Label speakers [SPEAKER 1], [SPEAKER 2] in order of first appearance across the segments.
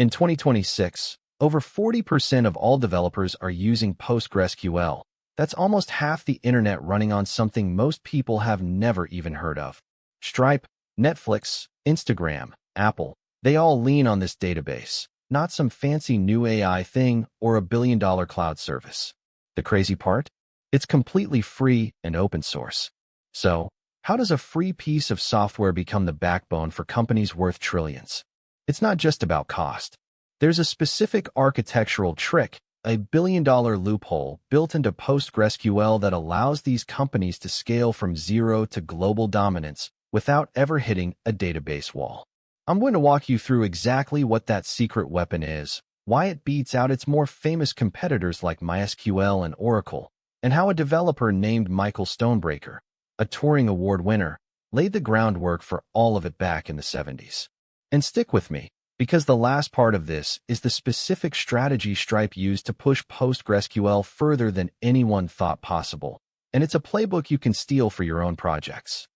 [SPEAKER 1] In 2026, over 40% of all developers are using PostgreSQL. That's almost half the internet running on something most people have never even heard of. Stripe, Netflix, Instagram, Apple, they all lean on this database, not some fancy new AI thing or a billion-dollar cloud service. The crazy part? It's completely free and open source. So, how does a free piece of software become the backbone for companies worth trillions? It's not just about cost. There's a specific architectural trick, a billion-dollar loophole built into PostgreSQL that allows these companies to scale from zero to global dominance without ever hitting a database wall. I'm going to walk you through exactly what that secret weapon is, why it beats out its more famous competitors like MySQL and Oracle, and how a developer named Michael Stonebreaker, a Turing Award winner, laid the groundwork for all of it back in the 70s. And stick with me, because the last part of this is the specific strategy Stripe used to push PostgreSQL further than anyone thought possible, and it's a playbook you can steal for your own projects.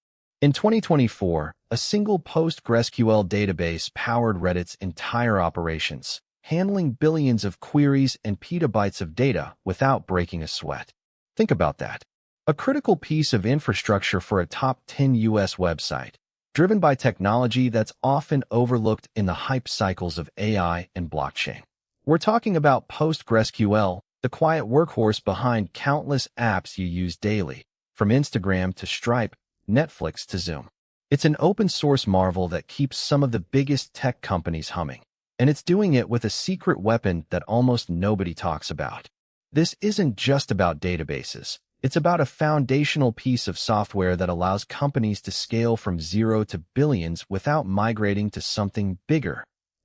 [SPEAKER 1] In 2024, a single PostgreSQL database powered Reddit's entire operations, handling billions of queries and petabytes of data without breaking a sweat. Think about that. A critical piece of infrastructure for a top 10 US website, driven by technology that's often overlooked in the hype cycles of AI and blockchain. We're talking about PostgreSQL, the quiet workhorse behind countless apps you use daily, from Instagram to Stripe, Netflix to Zoom. It's an open source marvel that keeps some of the biggest tech companies humming, and it's doing it with a secret weapon that almost nobody talks about. This isn't just about databases. It's about a foundational piece of software that allows companies to scale from zero to billions without migrating to something bigger.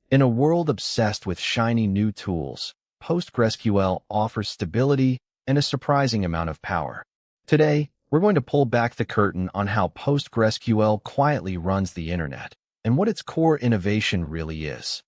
[SPEAKER 1] In a world obsessed with shiny new tools, PostgreSQL offers stability and a surprising amount of power. Today, we're going to pull back the curtain on how PostgreSQL quietly runs the internet and what its core innovation really is.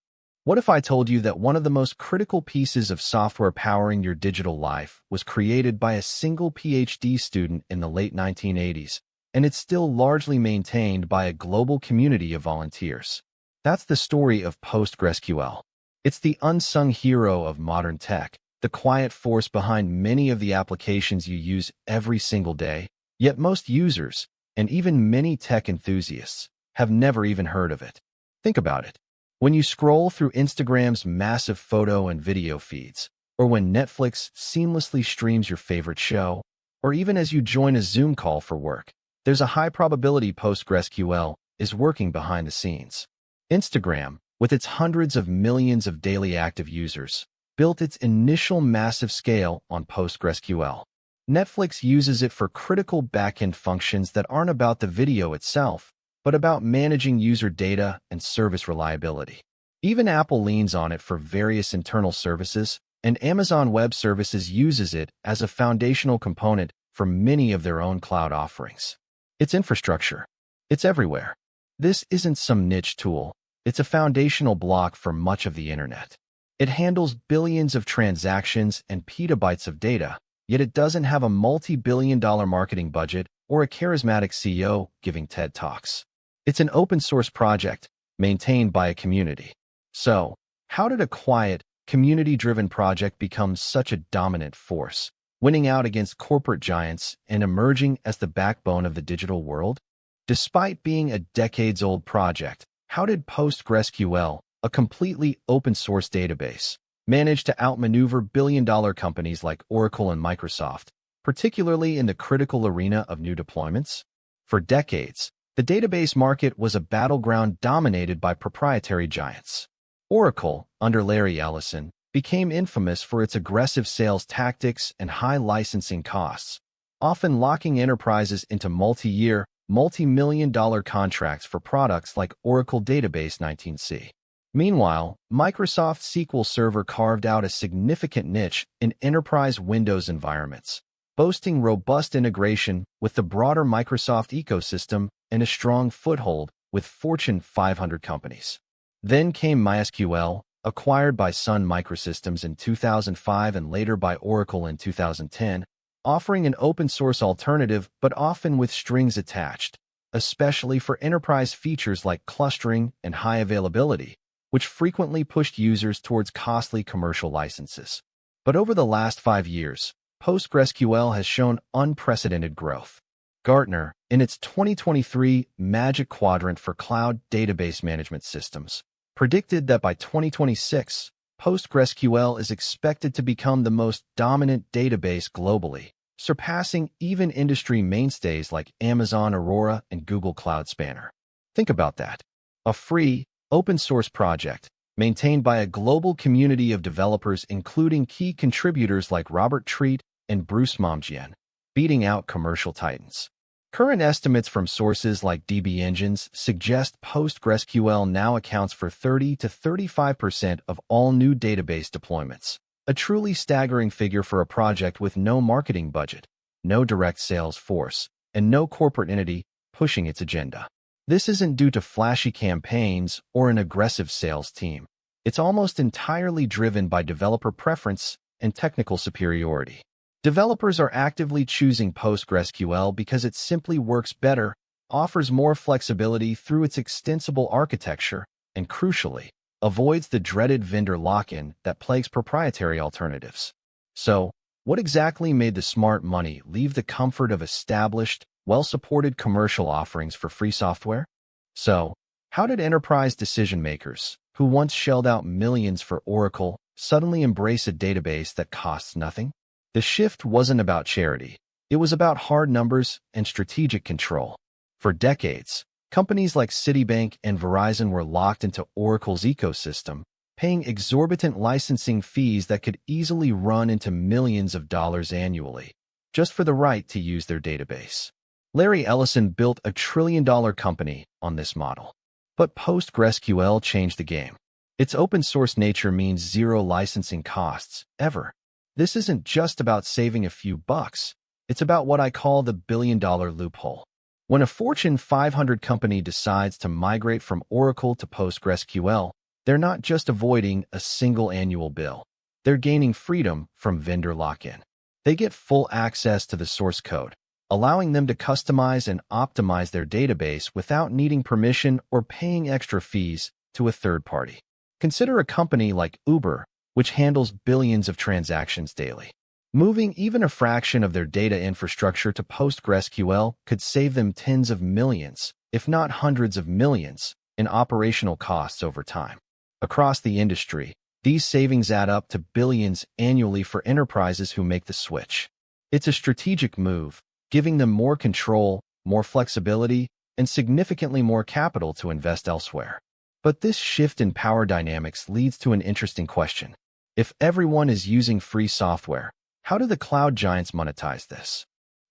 [SPEAKER 1] What if I told you that one of the most critical pieces of software powering your digital life was created by a single PhD student in the late 1980s, and it's still largely maintained by a global community of volunteers? That's the story of PostgreSQL. It's the unsung hero of modern tech, the quiet force behind many of the applications you use every single day, yet most users, and even many tech enthusiasts, have never even heard of it. Think about it. When you scroll through Instagram's massive photo and video feeds, or when Netflix seamlessly streams your favorite show, or even as you join a Zoom call for work, there's a high probability PostgreSQL is working behind the scenes. Instagram, with its hundreds of millions of daily active users, built its initial massive scale on PostgreSQL. Netflix uses it for critical backend functions that aren't about the video itself, but about managing user data and service reliability. Even Apple leans on it for various internal services, and Amazon Web Services uses it as a foundational component for many of their own cloud offerings. It's infrastructure. It's everywhere. This isn't some niche tool. It's a foundational block for much of the internet. It handles billions of transactions and petabytes of data, yet it doesn't have a multi-billion-dollar marketing budget or a charismatic CEO giving TED Talks. It's an open-source project maintained by a community. So, how did a quiet, community-driven project become such a dominant force, winning out against corporate giants and emerging as the backbone of the digital world? Despite being a decades-old project, how did PostgreSQL, a completely open-source database, manage to outmaneuver billion-dollar companies like Oracle and Microsoft, particularly in the critical arena of new deployments? For decades, the database market was a battleground dominated by proprietary giants. Oracle, under Larry Ellison, became infamous for its aggressive sales tactics and high licensing costs, often locking enterprises into multi-year, multi-million-dollar contracts for products like Oracle Database 19c. Meanwhile, Microsoft SQL Server carved out a significant niche in enterprise Windows environments, boasting robust integration with the broader Microsoft ecosystem and a strong foothold with Fortune 500 companies. Then came MySQL, acquired by Sun Microsystems in 2005 and later by Oracle in 2010, offering an open-source alternative but often with strings attached, especially for enterprise features like clustering and high availability. which frequently pushed users towards costly commercial licenses. But over the last 5 years, PostgreSQL has shown unprecedented growth. Gartner, in its 2023 Magic Quadrant for Cloud Database Management Systems, predicted that by 2026, PostgreSQL is expected to become the most dominant database globally, surpassing even industry mainstays like Amazon Aurora and Google Cloud Spanner. Think about that. A free, open-source project, maintained by a global community of developers including key contributors like Robert Treat and Bruce Momjian, beating out commercial titans. Current estimates from sources like DB Engines suggest PostgreSQL now accounts for 30 to 35% of all new database deployments, a truly staggering figure for a project with no marketing budget, no direct sales force, and no corporate entity pushing its agenda. This isn't due to flashy campaigns or an aggressive sales team. It's almost entirely driven by developer preference and technical superiority. Developers are actively choosing PostgreSQL because it simply works better, offers more flexibility through its extensible architecture, and crucially, avoids the dreaded vendor lock-in that plagues proprietary alternatives. So, what exactly made the smart money leave the comfort of established, well-supported commercial offerings for free software? So, how did enterprise decision-makers, who once shelled out millions for Oracle, suddenly embrace a database that costs nothing? The shift wasn't about charity. It was about hard numbers and strategic control. For decades, companies like Citibank and Verizon were locked into Oracle's ecosystem, paying exorbitant licensing fees that could easily run into millions of dollars annually, just for the right to use their database. Larry Ellison built a trillion-dollar company on this model. But PostgreSQL changed the game. Its open-source nature means zero licensing costs, ever. This isn't just about saving a few bucks. It's about what I call the billion-dollar loophole. When a Fortune 500 company decides to migrate from Oracle to PostgreSQL, they're not just avoiding a single annual bill. They're gaining freedom from vendor lock-in. They get full access to the source code, allowing them to customize and optimize their database without needing permission or paying extra fees to a third party. Consider a company like Uber, which handles billions of transactions daily. Moving even a fraction of their data infrastructure to PostgreSQL could save them tens of millions, if not hundreds of millions, in operational costs over time. Across the industry, these savings add up to billions annually for enterprises who make the switch. It's a strategic move, giving them more control, more flexibility, and significantly more capital to invest elsewhere. But this shift in power dynamics leads to an interesting question. If everyone is using free software, how do the cloud giants monetize this?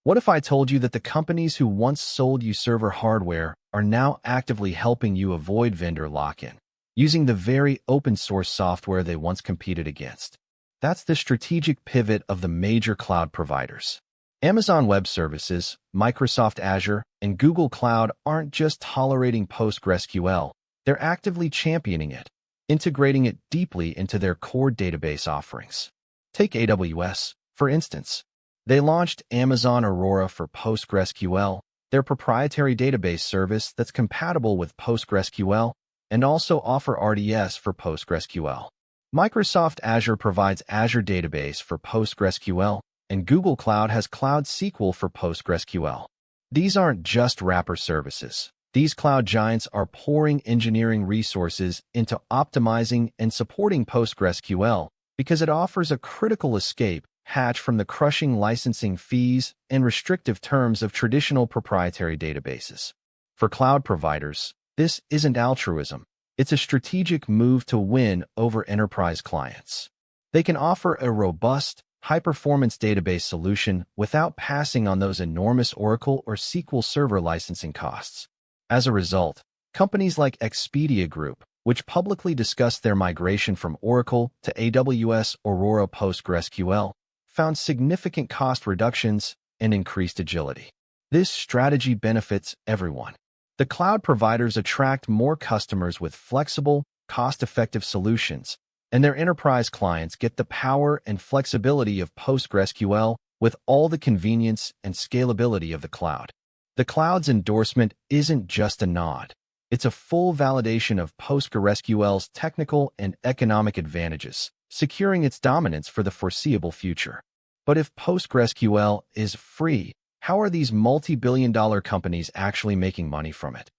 [SPEAKER 1] What if I told you that the companies who once sold you server hardware are now actively helping you avoid vendor lock-in, using the very open-source software they once competed against? That's the strategic pivot of the major cloud providers. Amazon Web Services, Microsoft Azure, and Google Cloud aren't just tolerating PostgreSQL, they're actively championing it, integrating it deeply into their core database offerings. Take AWS, for instance. They launched Amazon Aurora for PostgreSQL, their proprietary database service that's compatible with PostgreSQL, and also offer RDS for PostgreSQL. Microsoft Azure provides Azure Database for PostgreSQL, and Google Cloud has Cloud SQL for PostgreSQL. These aren't just wrapper services. These cloud giants are pouring engineering resources into optimizing and supporting PostgreSQL because it offers a critical escape hatch from the crushing licensing fees and restrictive terms of traditional proprietary databases. For cloud providers, this isn't altruism. It's a strategic move to win over enterprise clients. They can offer a robust, high-performance database solution without passing on those enormous Oracle or SQL Server licensing costs. As a result, companies like Expedia Group, which publicly discussed their migration from Oracle to AWS Aurora PostgreSQL, found significant cost reductions and increased agility. This strategy benefits everyone. The cloud providers attract more customers with flexible, cost-effective solutions, and their enterprise clients get the power and flexibility of PostgreSQL with all the convenience and scalability of the cloud. The cloud's endorsement isn't just a nod. It's a full validation of PostgreSQL's technical and economic advantages, securing its dominance for the foreseeable future. But if PostgreSQL is free, how are these multi-billion-dollar companies actually making money from it?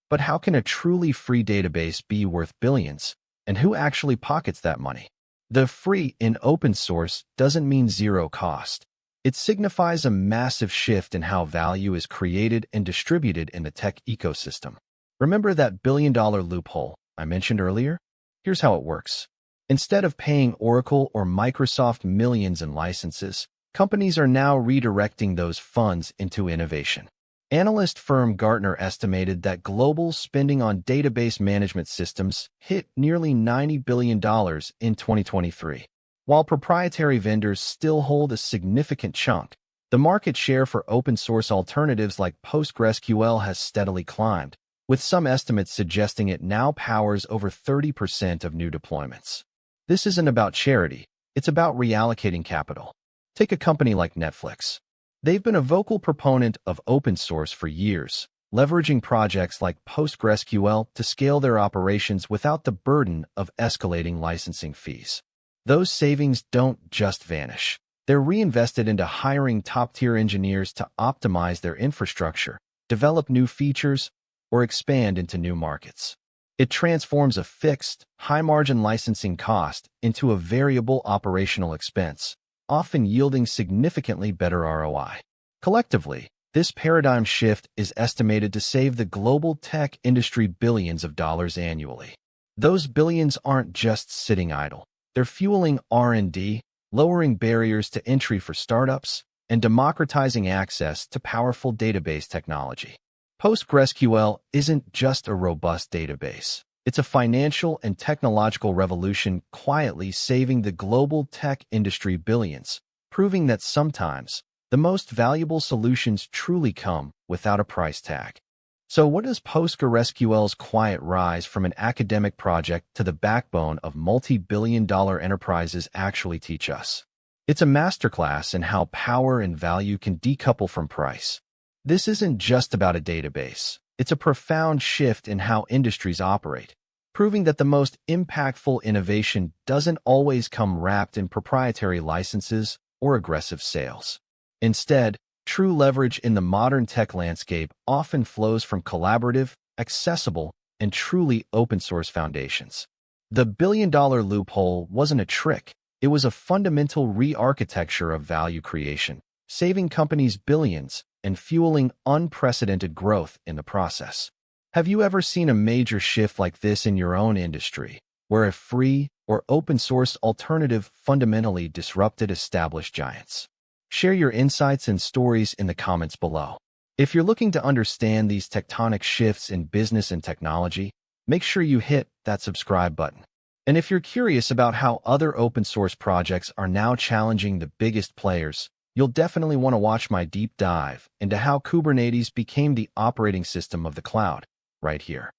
[SPEAKER 1] But how can a truly free database be worth billions, and who actually pockets that money? The free in open source doesn't mean zero cost. It signifies a massive shift in how value is created and distributed in the tech ecosystem. Remember that billion-dollar loophole I mentioned earlier? Here's how it works. Instead of paying Oracle or Microsoft millions in licenses, companies are now redirecting those funds into innovation. Analyst firm Gartner estimated that global spending on database management systems hit nearly $90 billion in 2023. While proprietary vendors still hold a significant chunk, the market share for open-source alternatives like PostgreSQL has steadily climbed, with some estimates suggesting it now powers over 30% of new deployments. This isn't about charity, it's about reallocating capital. Take a company like Netflix. They've been a vocal proponent of open source for years, leveraging projects like PostgreSQL to scale their operations without the burden of escalating licensing fees. Those savings don't just vanish. They're reinvested into hiring top-tier engineers to optimize their infrastructure, develop new features, or expand into new markets. It transforms a fixed, high-margin licensing cost into a variable operational expense, often yielding significantly better ROI. Collectively, this paradigm shift is estimated to save the global tech industry billions of dollars annually. Those billions aren't just sitting idle. They're fueling R&D, lowering barriers to entry for startups, and democratizing access to powerful database technology. PostgreSQL isn't just a robust database. It's a financial and technological revolution quietly saving the global tech industry billions, proving that sometimes the most valuable solutions truly come without a price tag. So what does PostgreSQL's quiet rise from an academic project to the backbone of multi-billion-dollar enterprises actually teach us? It's a masterclass in how power and value can decouple from price. This isn't just about a database. It's a profound shift in how industries operate, proving that the most impactful innovation doesn't always come wrapped in proprietary licenses or aggressive sales. Instead, true leverage in the modern tech landscape often flows from collaborative, accessible, and truly open-source foundations. The billion-dollar loophole wasn't a trick. It was a fundamental re-architecture of value creation, saving companies billions and fueling unprecedented growth in the process. Have you ever seen a major shift like this in your own industry, where a free or open-source alternative fundamentally disrupted established giants? Share your insights and stories in the comments below. If you're looking to understand these tectonic shifts in business and technology, make sure you hit that subscribe button. And if you're curious about how other open-source projects are now challenging the biggest players, you'll definitely want to watch my deep dive into how Kubernetes became the operating system of the cloud, right here.